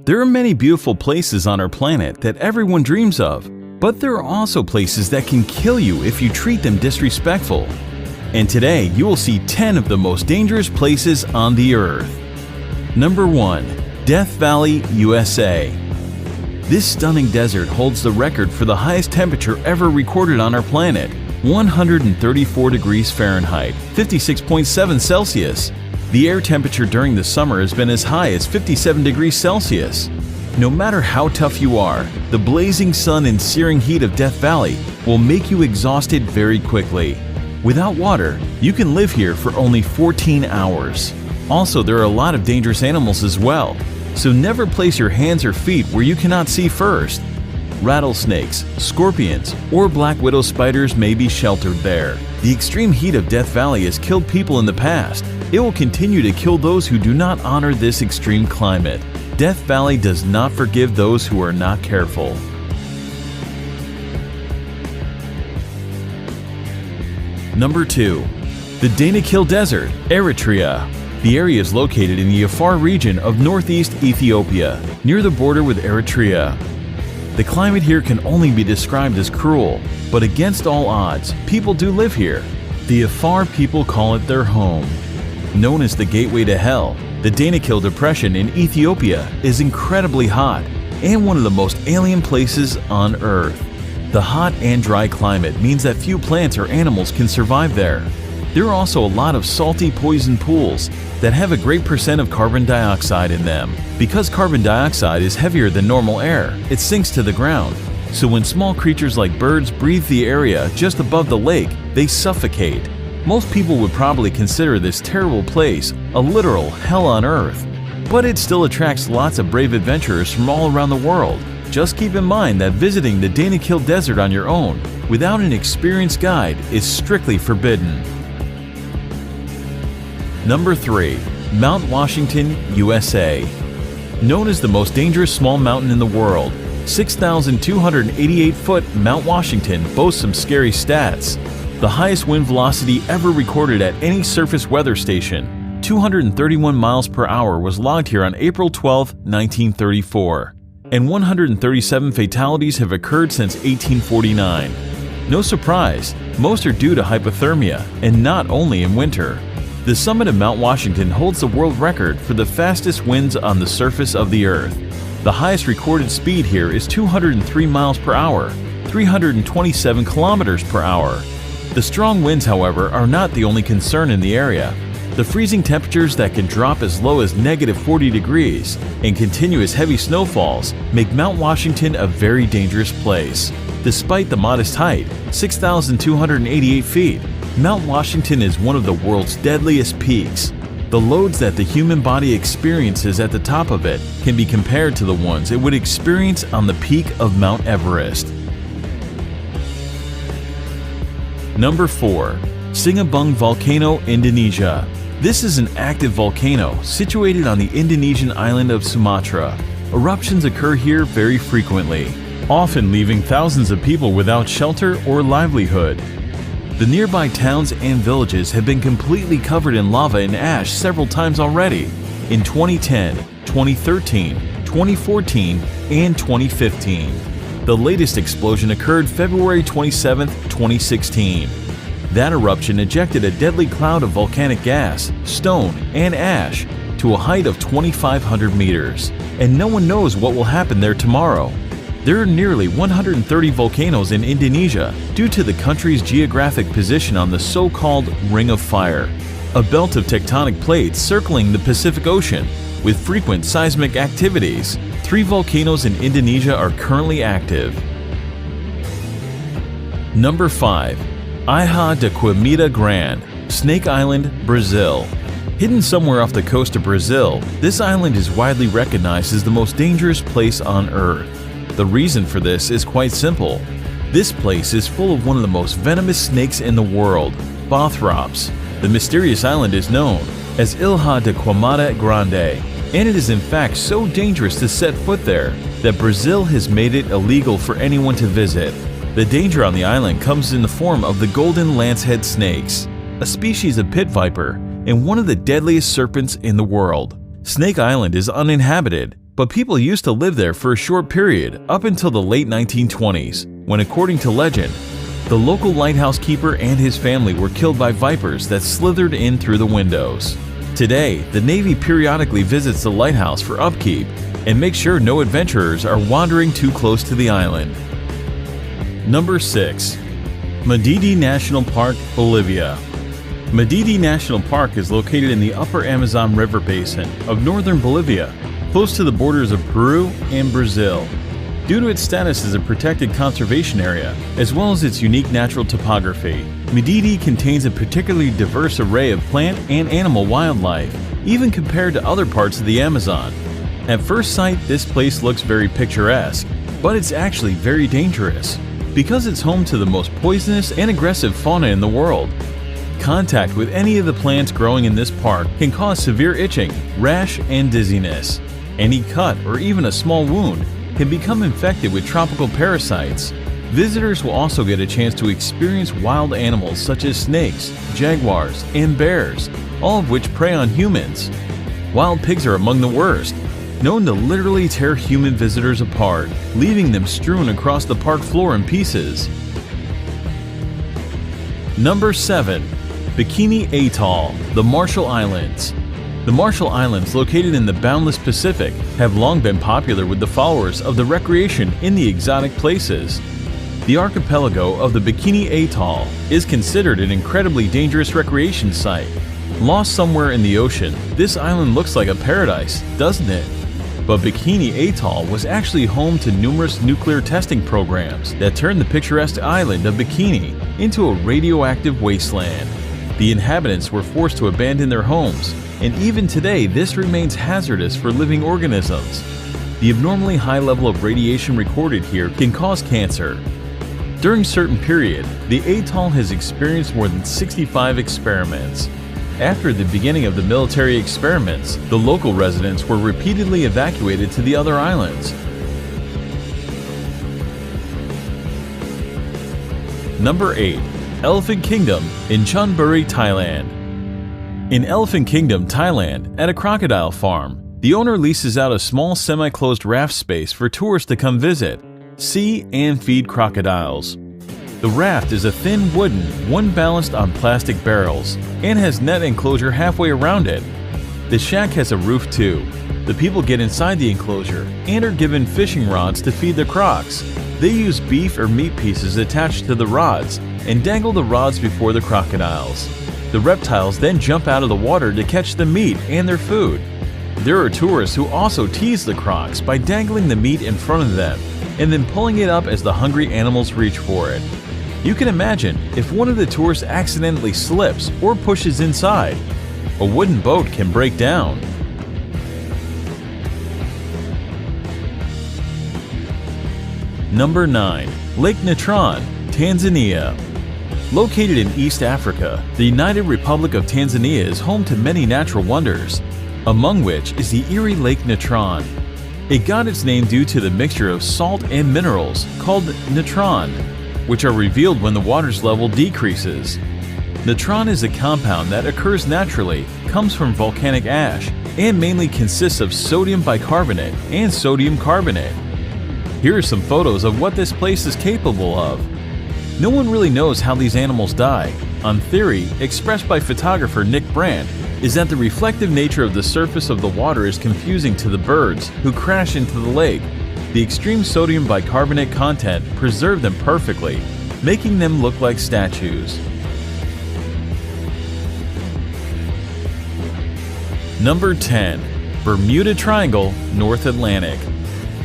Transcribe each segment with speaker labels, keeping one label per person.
Speaker 1: There are many beautiful places on our planet that everyone dreams of, but there are also places that can kill you if you treat them disrespectful. And today you will see 10 of the most dangerous places on the earth. Number 1. Death Valley, USA. This stunning desert holds the record for the highest temperature ever recorded on our planet, 134 degrees Fahrenheit, 56.7 Celsius. The air temperature during the summer has been as high as 57 degrees Celsius. No matter how tough you are, the blazing sun and searing heat of Death Valley will make you exhausted very quickly. Without water, you can live here for only 14 hours. Also, there are a lot of dangerous animals as well, so never place your hands or feet where you cannot see first. Rattlesnakes, scorpions, or black widow spiders may be sheltered there. The extreme heat of Death Valley has killed people in the past. It will continue to kill those who do not honor this extreme climate. Death Valley does not forgive those who are not careful. Number 2. The Danakil Desert, Eritrea. The area is located in the Afar region of northeast Ethiopia, near the border with Eritrea. The climate here can only be described as cruel, but against all odds, people do live here. The Afar people call it their home. Known as the Gateway to Hell, the Danakil Depression in Ethiopia is incredibly hot and one of the most alien places on Earth. The hot and dry climate means that few plants or animals can survive there. There are also a lot of salty poison pools that have a great percent of carbon dioxide in them. Because carbon dioxide is heavier than normal air, it sinks to the ground. So when small creatures like birds breathe the area just above the lake, they suffocate. Most people would probably consider this terrible place a literal hell on earth. But it still attracts lots of brave adventurers from all around the world. Just keep in mind that visiting the Danakil Desert on your own, without an experienced guide, is strictly forbidden. Number 3. Mount Washington, USA. Known as the most dangerous small mountain in the world, 6,288-foot Mount Washington boasts some scary stats. The highest wind velocity ever recorded at any surface weather station, 231 miles per hour, was logged here on April 12, 1934. And 137 fatalities have occurred since 1849. No surprise, most are due to hypothermia, and not only in winter. The summit of Mount Washington holds the world record for the fastest winds on the surface of the Earth. The highest recorded speed here is 203 miles per hour, 327 kilometers per hour. The strong winds, however, are not the only concern in the area. The freezing temperatures that can drop as low as -40 degrees and continuous heavy snowfalls make Mount Washington a very dangerous place. Despite the modest height, 6,288 feet, Mount Washington is one of the world's deadliest peaks. The loads that the human body experiences at the top of it can be compared to the ones it would experience on the peak of Mount Everest. Number 4. Sinabung Volcano, Indonesia. This is an active volcano situated on the Indonesian island of Sumatra. Eruptions occur here very frequently, often leaving thousands of people without shelter or livelihood. The nearby towns and villages have been completely covered in lava and ash several times already, in 2010, 2013, 2014, and 2015. The latest explosion occurred February 27, 2016. That eruption ejected a deadly cloud of volcanic gas, stone, and ash to a height of 2,500 meters, and no one knows what will happen there tomorrow. There are nearly 130 volcanoes in Indonesia due to the country's geographic position on the so-called Ring of Fire, a belt of tectonic plates circling the Pacific Ocean with frequent seismic activities. 3 volcanoes in Indonesia are currently active. Number 5. Ilha de Quimita Grande, Snake Island, Brazil. Hidden somewhere off the coast of Brazil, this island is widely recognized as the most dangerous place on Earth. The reason for this is quite simple. This place is full of one of the most venomous snakes in the world, Bothrops. The mysterious island is known as Ilha de Quimita Grande, and it is in fact so dangerous to set foot there that Brazil has made it illegal for anyone to visit. The danger on the island comes in the form of the golden lancehead snakes, a species of pit viper and one of the deadliest serpents in the world. Snake Island is uninhabited, But people used to live there for a short period up until the late 1920s, when, according to legend, the local lighthouse keeper and his family were killed by vipers that slithered in through the windows. Today, the Navy periodically visits the lighthouse for upkeep and makes sure no adventurers are wandering too close to the island. Number 6. Madidi National Park, Bolivia. Madidi National Park is located in the upper Amazon River basin of northern Bolivia, close to the borders of Peru and Brazil. Due to its status as a protected conservation area, as well as its unique natural topography, Madidi contains a particularly diverse array of plant and animal wildlife, even compared to other parts of the Amazon. At first sight, this place looks very picturesque, but it's actually very dangerous, because it's home to the most poisonous and aggressive fauna in the world. Contact with any of the plants growing in this park can cause severe itching, rash, and dizziness. Any cut or even a small wound can become infected with tropical parasites. Visitors will also get a chance to experience wild animals such as snakes, jaguars, and bears, all of which prey on humans. Wild pigs are among the worst, known to literally tear human visitors apart, leaving them strewn across the park floor in pieces. Number 7. Bikini Atoll, the Marshall Islands. The Marshall Islands, located in the boundless Pacific, have long been popular with the followers of the recreation in the exotic places. The archipelago of the Bikini Atoll is considered an incredibly dangerous recreation site. Lost somewhere in the ocean, this island looks like a paradise, doesn't it? But Bikini Atoll was actually home to numerous nuclear testing programs that turned the picturesque island of Bikini into a radioactive wasteland. The inhabitants were forced to abandon their homes, and even today this remains hazardous for living organisms. The abnormally high level of radiation recorded here can cause cancer. During a certain period, the atoll has experienced more than 65 experiments. After the beginning of the military experiments, the local residents were repeatedly evacuated to the other islands. Number 8. Elephant Kingdom in Chonburi, Thailand. In Elephant Kingdom, Thailand, at a crocodile farm, the owner leases out a small semi-closed raft space for tourists to come visit, see, and feed crocodiles. The raft is a thin wooden one balanced on plastic barrels and has net enclosure halfway around it. The shack has a roof too. The people get inside the enclosure and are given fishing rods to feed the crocs. They use beef or meat pieces attached to the rods and dangle the rods before the crocodiles. The reptiles then jump out of the water to catch the meat and their food. There are tourists who also tease the crocs by dangling the meat in front of them and then pulling it up as the hungry animals reach for it. You can imagine if one of the tourists accidentally slips or pushes inside, a wooden boat can break down. Number 9. Lake Natron, Tanzania. Located in East Africa, the United Republic of Tanzania is home to many natural wonders, among which is the Erie Lake Natron. It got its name due to the mixture of salt and minerals called natron, which are revealed when the water's level decreases. Natron is a compound that occurs naturally, comes from volcanic ash, and mainly consists of sodium bicarbonate and sodium carbonate. Here are some photos of what this place is capable of. No one really knows how these animals die. On theory, expressed by photographer Nick Brandt, is that the reflective nature of the surface of the water is confusing to the birds who crash into the lake. The extreme sodium bicarbonate content preserved them perfectly, making them look like statues. Number 10. Bermuda Triangle, North Atlantic.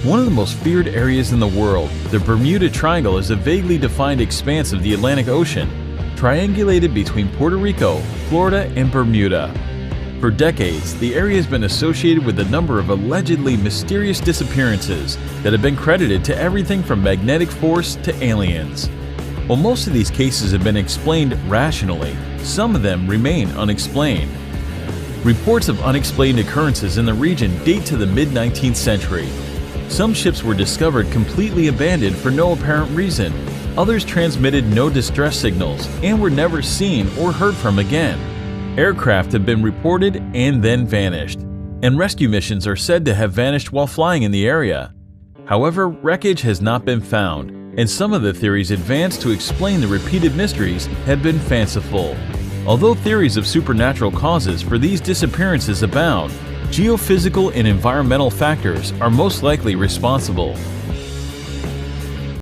Speaker 1: One of the most feared areas in the world, the Bermuda Triangle is a vaguely defined expanse of the Atlantic Ocean, triangulated between Puerto Rico, Florida, and Bermuda. For decades, the area has been associated with a number of allegedly mysterious disappearances that have been credited to everything from magnetic force to aliens. While most of these cases have been explained rationally, some of them remain unexplained. Reports of unexplained occurrences in the region date to the mid-19th century. Some ships were discovered completely abandoned for no apparent reason. Others transmitted no distress signals and were never seen or heard from again. Aircraft have been reported and then vanished. and rescue missions are said to have vanished while flying in the area. However, wreckage has not been found, and some of the theories advanced to explain the repeated mysteries have been fanciful. Although theories of supernatural causes for these disappearances abound, geophysical and environmental factors are most likely responsible.